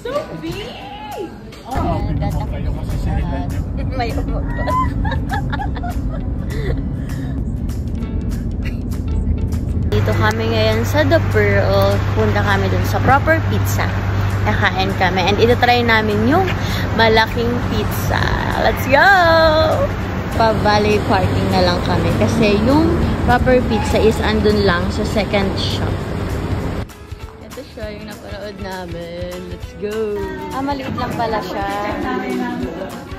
So big! Oh, nagtatakot ako sa lahat. May umukot. Dito kami ngayon sa The Pearl. Punta kami dun sa Proper Pizza. Kakain kami. And itatry namin yung malaking pizza. Let's go! Pa-valet parking na lang kami. Kasi yung Proper Pizza is andun lang sa second shop. Ito siya yung napanood namin. Let's go! Maliit lang pala siya.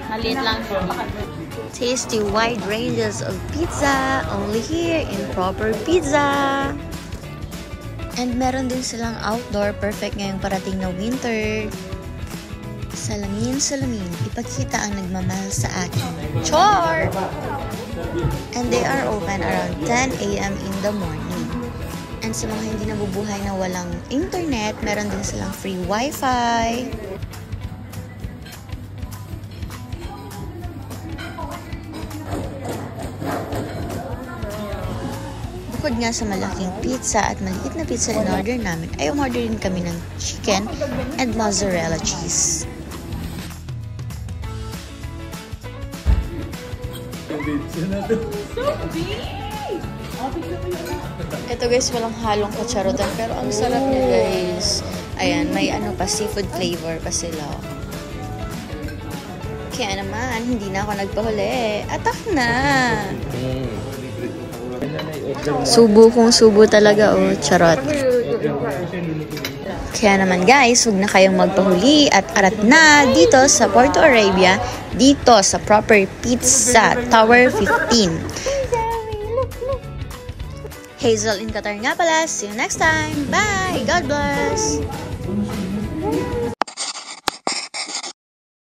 Maliit lang siya. Tasty wide ranges of pizza only here in Proper Pizza. And meron din silang outdoor, perfect ngayong parating na winter. Salamin, salamin, ipagkita ang nagmamahal sa akin. Chor! And they are open around 10 a.m. in the morning. And sa mga hindi nabubuhay na walang internet, meron din silang free wifi. Bukod nga sa malaking pizza at maliit na pizza in order namin, ay umorder din kami ng chicken and mozzarella cheese. So big! Ito guys, walang halong kutsarotan pero ang sarap niya guys. Ayan, may ano pa, seafood flavor pa sila. Kaya naman, hindi na ako nagpahuli. Atak na! Subo kung subo talaga, oh, charot. Kaya naman guys, huwag na kayong magpahuli at arat na dito sa Porto Arabia, dito sa Proper Pizza, Tower 15. Hazel in Qatar nga pala. See you next time. Bye! God bless!